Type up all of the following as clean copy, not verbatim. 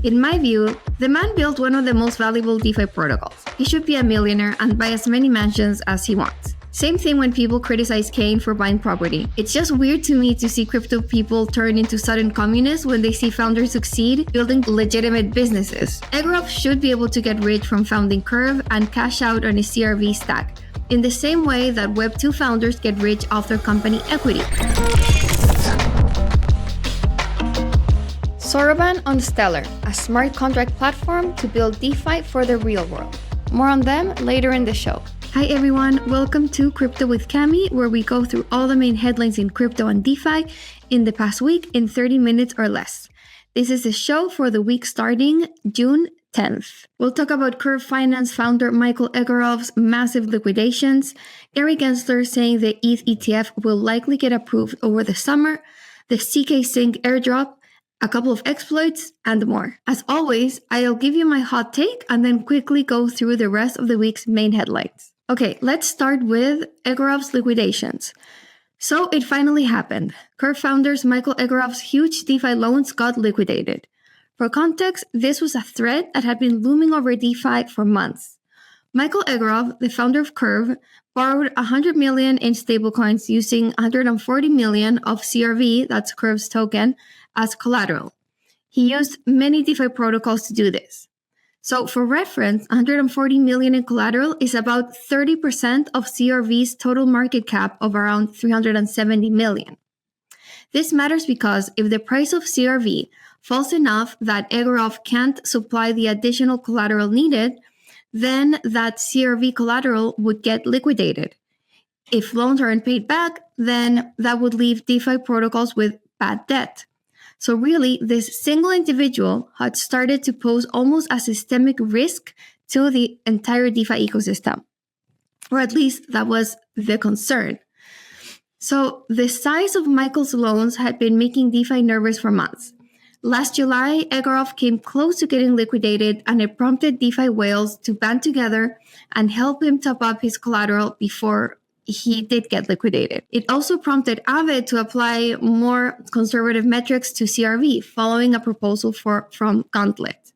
In my view, the man built one of the most valuable DeFi protocols. He should be a millionaire and buy as many mansions as he wants. Same thing when people criticize Kane for buying property. It's just weird to me to see crypto people turn into sudden communists when they see founders succeed building legitimate businesses. Egorov should be able to get rich from founding Curve and cash out on his CRV stack, in the same way that Web2 founders get rich off their company equity. Soroban on Stellar, a smart contract platform to build DeFi for the real world. More on them later in the show. Hi everyone, welcome to Crypto with Cami, where we go through all the main headlines in crypto and DeFi in the past week in 30 minutes or less. This is the show for the week starting June 10th. We'll talk about Curve Finance founder Michael Egorov's massive liquidations, Gary Gensler saying the ETH ETF will likely get approved over the summer, the ZKsync Airdrop, a couple of exploits, and more. As always, I'll give you my hot take and then quickly go through the rest of the week's main headlines. Okay, let's start with Egorov's liquidations. So it finally happened. Curve founders Michael Egorov's huge DeFi loans got liquidated. For context, this was a threat that had been looming over DeFi for months. Michael Egorov, the founder of Curve, borrowed $100 million in stablecoins using $140 million of CRV, that's Curve's token, as collateral. He used many DeFi protocols to do this. So for reference, $140 million in collateral is about 30% of CRV's total market cap of around $370 million. This matters because if the price of CRV falls enough that Egorov can't supply the additional collateral needed, then that CRV collateral would get liquidated. If loans aren't paid back, then that would leave DeFi protocols with bad debt. So really, this single individual had started to pose almost a systemic risk to the entire DeFi ecosystem. Or at least that was the concern. So the size of Michael's loans had been making DeFi nervous for months. Last July, Egorov came close to getting liquidated, and it prompted DeFi whales to band together and help him top up his collateral before he did get liquidated. It also prompted Aave to apply more conservative metrics to CRV, following a proposal from Gauntlet.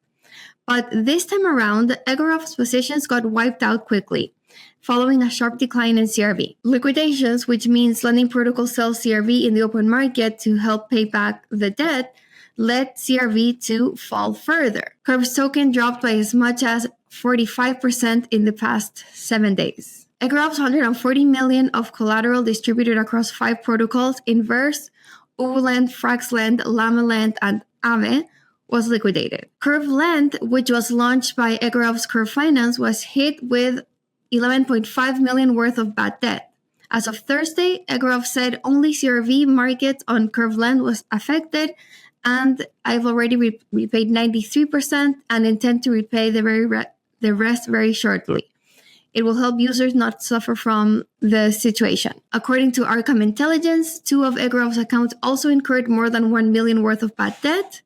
But this time around, Egorov's positions got wiped out quickly, following a sharp decline in CRV. Liquidations, which means lending protocol sells CRV in the open market to help pay back the debt, led CRV to fall further. Curve's token dropped by as much as 45% in the past 7 days. Egorov's $140 million of collateral distributed across 5 protocols, Inverse, Ulend, Fraxlend, Lamalend, and Aave, was liquidated. Curve Lend, which was launched by Egorov's Curve Finance, was hit with $11.5 million worth of bad debt. As of Thursday, Egorov said only CRV market on Curve Lend was affected, and I've already repaid 93% and intend to repay the rest very shortly. It will help users not suffer from the situation. According to Arkham Intelligence, 2 of Egorov's accounts also incurred more than $1 million worth of bad debt.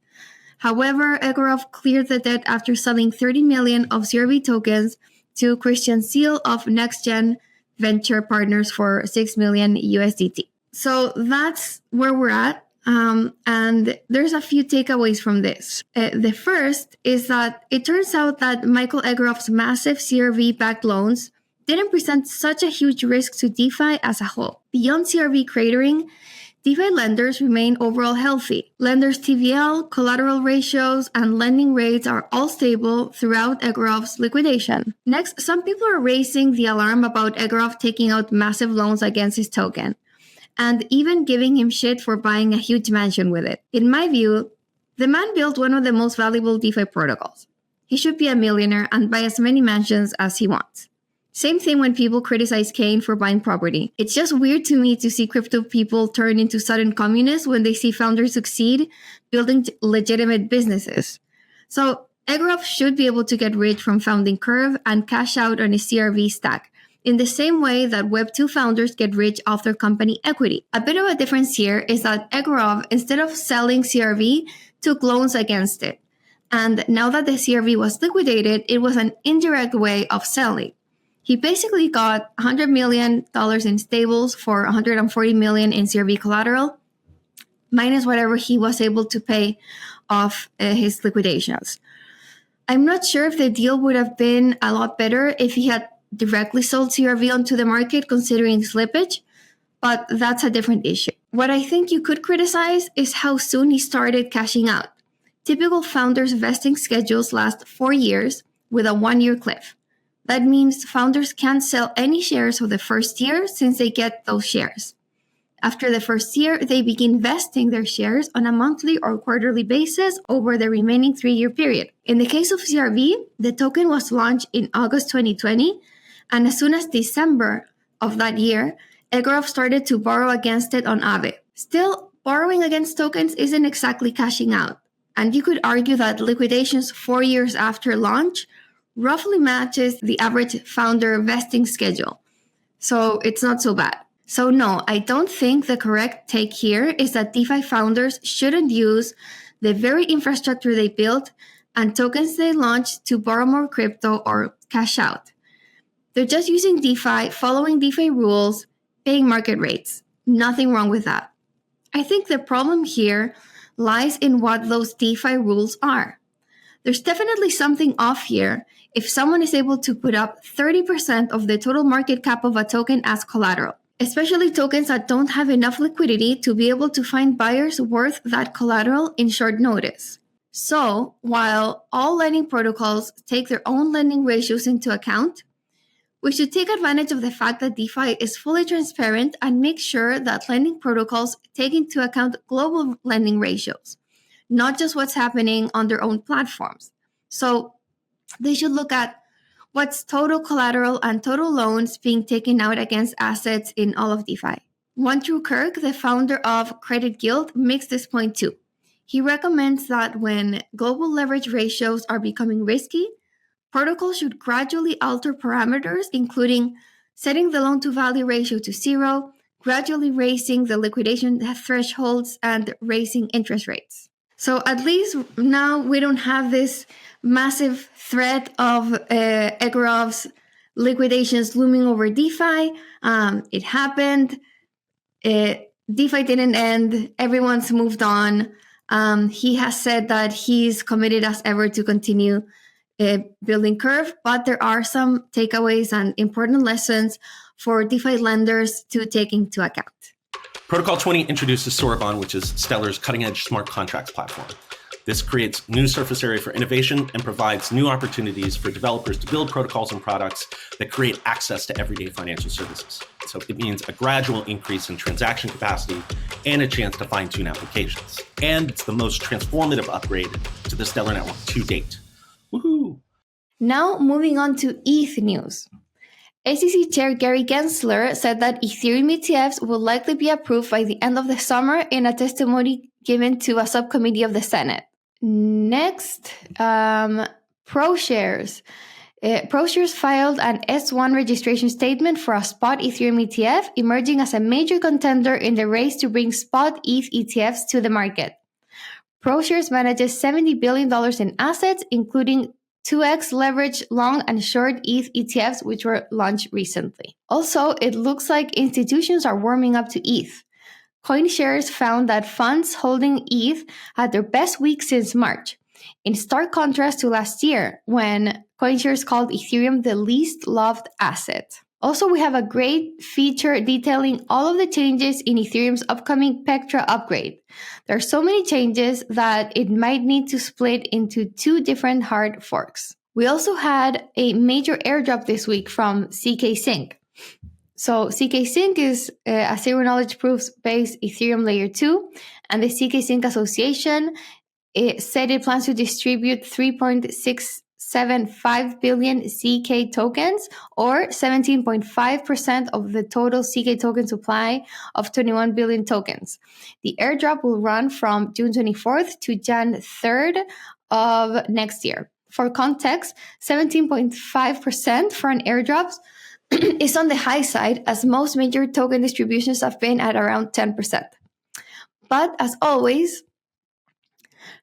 However, Egorov cleared the debt after selling $30 million of CRV tokens to Christian Seal of NextGen Venture Partners for $6 million USDT. So that's where we're at. And there's a few takeaways from this. The first is that it turns out that Michael Egorov's massive CRV-backed loans didn't present such a huge risk to DeFi as a whole. Beyond CRV cratering, DeFi lenders remain overall healthy. Lenders' TVL, collateral ratios, and lending rates are all stable throughout Egorov's liquidation. Next, some people are raising the alarm about Egorov taking out massive loans against his token, and even giving him shit for buying a huge mansion with it. In my view, the man built one of the most valuable DeFi protocols. He should be a millionaire and buy as many mansions as he wants. Same thing when people criticize Kane for buying property. It's just weird to me to see crypto people turn into sudden communists when they see founders succeed building legitimate businesses. So Egorov should be able to get rich from founding Curve and cash out on his CRV stack, in the same way that Web2 founders get rich off their company equity. A bit of a difference here is that Egorov, instead of selling CRV, took loans against it. And now that the CRV was liquidated, it was an indirect way of selling. He basically got $100 million in stables for $140 million in CRV collateral, minus whatever he was able to pay of his liquidations. I'm not sure if the deal would have been a lot better if he had directly sold CRV onto the market considering slippage, but that's a different issue. What I think you could criticize is how soon he started cashing out. Typical founders' vesting schedules last 4 years with a 1-year cliff. That means founders can't sell any shares for the first year since they get those shares. After the first year, they begin vesting their shares on a monthly or quarterly basis over the remaining 3-year period. In the case of CRV, the token was launched in August 2020, and as soon as December of that year, Egorov started to borrow against it on Aave. Still, borrowing against tokens isn't exactly cashing out, and you could argue that liquidations 4 years after launch roughly matches the average founder vesting schedule, so it's not so bad. So no, I don't think the correct take here is that DeFi founders shouldn't use the very infrastructure they built and tokens they launched to borrow more crypto or cash out. They're just using DeFi, following DeFi rules, paying market rates. Nothing wrong with that. I think the problem here lies in what those DeFi rules are. There's definitely something off here if someone is able to put up 30% of the total market cap of a token as collateral, especially tokens that don't have enough liquidity to be able to find buyers worth that collateral in short notice. So, while all lending protocols take their own lending ratios into account, we should take advantage of the fact that DeFi is fully transparent and make sure that lending protocols take into account global lending ratios, not just what's happening on their own platforms. So they should look at what's total collateral and total loans being taken out against assets in all of DeFi. One True Kirk, the founder of Credit Guild, makes this point too. He recommends that when global leverage ratios are becoming risky, protocols should gradually alter parameters, including setting the loan-to-value ratio to 0, gradually raising the liquidation thresholds, and raising interest rates. So at least now we don't have this massive threat of Egorov's liquidations looming over DeFi. It happened. DeFi didn't end. Everyone's moved on. He has said that he's committed as ever to continue building Curve, but there are some takeaways and important lessons for DeFi lenders to take into account. Protocol 20 introduces Sorbonne, which is Stellar's cutting-edge smart contracts platform. This creates new surface area for innovation and provides new opportunities for developers to build protocols and products that create access to everyday financial services. So it means a gradual increase in transaction capacity and a chance to fine-tune applications. And it's the most transformative upgrade to the Stellar network to date. Woohoo! Now moving on to ETH news. SEC Chair Gary Gensler said that Ethereum ETFs will likely be approved by the end of the summer in a testimony given to a subcommittee of the Senate. Next, ProShares. ProShares filed an S1 registration statement for a spot Ethereum ETF, emerging as a major contender in the race to bring spot ETH ETFs to the market. ProShares manages $70 billion in assets, including 2x leverage long and short ETH ETFs, which were launched recently. Also, it looks like institutions are warming up to ETH. CoinShares found that funds holding ETH had their best week since March, in stark contrast to last year, when CoinShares called Ethereum the least loved asset. Also, we have a great feature detailing all of the changes in Ethereum's upcoming Pectra upgrade. There are so many changes that it might need to split into 2 different hard forks. We also had a major airdrop this week from ZKsync. So ZKsync is a zero-knowledge proofs-based Ethereum Layer 2, and the ZKsync Association said it plans to distribute 3.675 billion ZK tokens, or 17.5% of the total ZK token supply of 21 billion tokens. The airdrop will run from June 24th to Jan 3rd of next year. For context, 17.5% for an airdrop is on the high side, as most major token distributions have been at around 10%. But as always,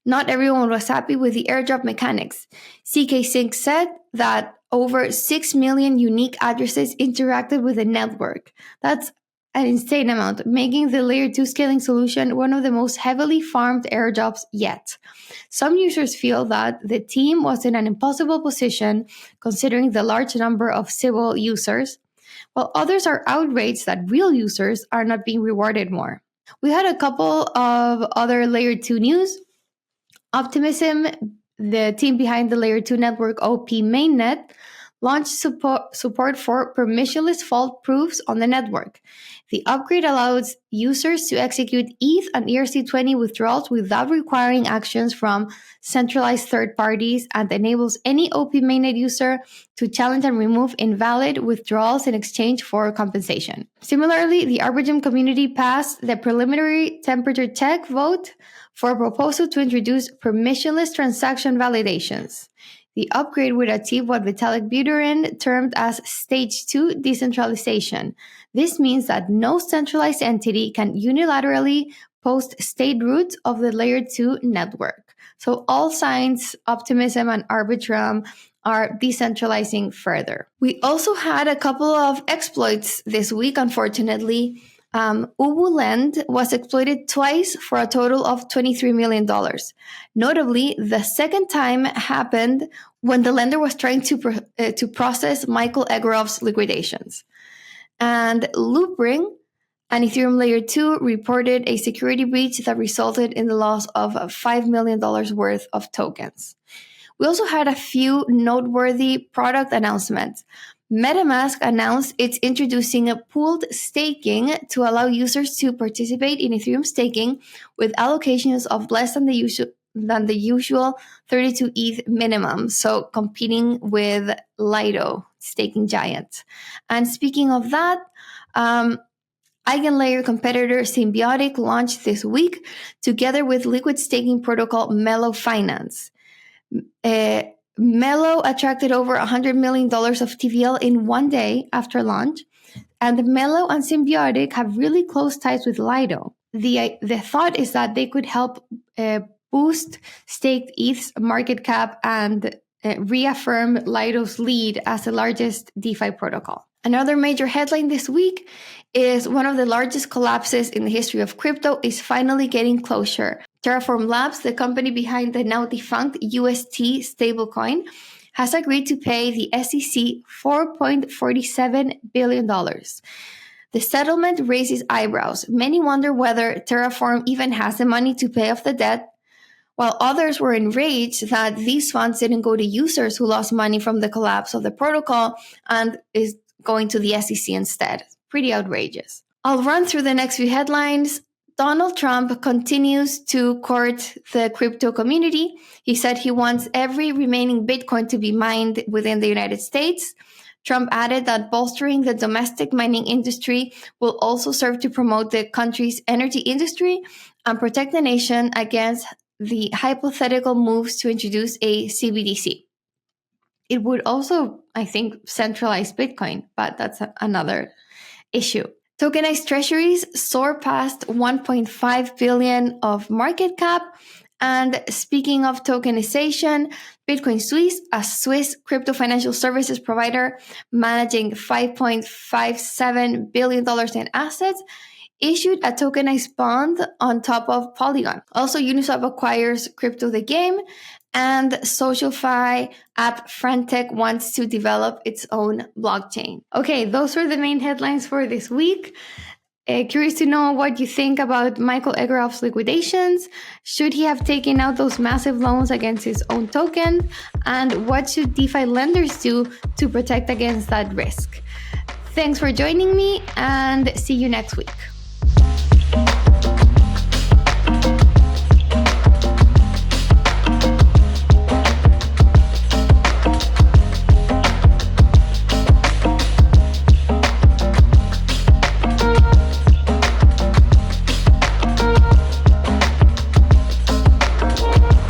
not everyone was happy with the airdrop mechanics. ZKsync said that over 6 million unique addresses interacted with the network. That's an insane amount, making the Layer 2 scaling solution one of the most heavily farmed airdrops yet. Some users feel that the team was in an impossible position considering the large number of civil users, while others are outraged that real users are not being rewarded more. We had a couple of other Layer 2 news. Optimism, the team behind the Layer 2 network OP mainnet, launched support for permissionless fault proofs on the network. The upgrade allows users to execute ETH and ERC20 withdrawals without requiring actions from centralized third parties and enables any OP mainnet user to challenge and remove invalid withdrawals in exchange for compensation. Similarly, the Arbitrum community passed the preliminary temperature check vote for a proposal to introduce permissionless transaction validations. The upgrade would achieve what Vitalik Buterin termed as Stage 2 decentralization. This means that no centralized entity can unilaterally post state roots of the Layer 2 network. So all signs, Optimism and Arbitrum are decentralizing further. We also had a couple of exploits this week, unfortunately. Ubulend was exploited twice for a total of $23 million. Notably, the second time happened when the lender was trying to process Michael Egorov's liquidations. And Loopring, an Ethereum Layer 2, reported a security breach that resulted in the loss of $5 million worth of tokens. We also had a few noteworthy product announcements. Metamask announced it's introducing a pooled staking to allow users to participate in Ethereum staking with allocations of less than the usual 32 ETH minimum, so competing with Lido, staking giant. And speaking of that, EigenLayer competitor Symbiotic launched this week together with liquid staking protocol Mellow Finance. Mellow attracted over $100 million of TVL in one day after launch, and Mellow and Symbiotic have really close ties with Lido. The thought is that they could help boost staked ETH's market cap and reaffirm Lido's lead as the largest DeFi protocol. Another major headline this week is one of the largest collapses in the history of crypto is finally getting closure. Terraform Labs, the company behind the now defunct UST stablecoin, has agreed to pay the SEC $4.47 billion. The settlement raises eyebrows. Many wonder whether Terraform even has the money to pay off the debt, while others were enraged that these funds didn't go to users who lost money from the collapse of the protocol and is going to the SEC instead. Pretty outrageous. I'll run through the next few headlines. Donald Trump continues to court the crypto community. He said he wants every remaining Bitcoin to be mined within the United States. Trump added that bolstering the domestic mining industry will also serve to promote the country's energy industry and protect the nation against the hypothetical moves to introduce a CBDC. It would also, I think, centralize Bitcoin, but that's another issue. Tokenized Treasuries soar past 1.5 billion of market cap. And speaking of tokenization, Bitcoin Suisse, a Swiss crypto financial services provider managing $5.57 billion in assets, issued a tokenized bond on top of Polygon. Also, Uniswap acquires Crypto the Game, and SocialFi app Friend.Tech wants to develop its own blockchain. Okay, those were the main headlines for this week. Curious to know what you think about Michael Egorov's liquidations. Should he have taken out those massive loans against his own token? And what should DeFi lenders do to protect against that risk? Thanks for joining me, and see you next week.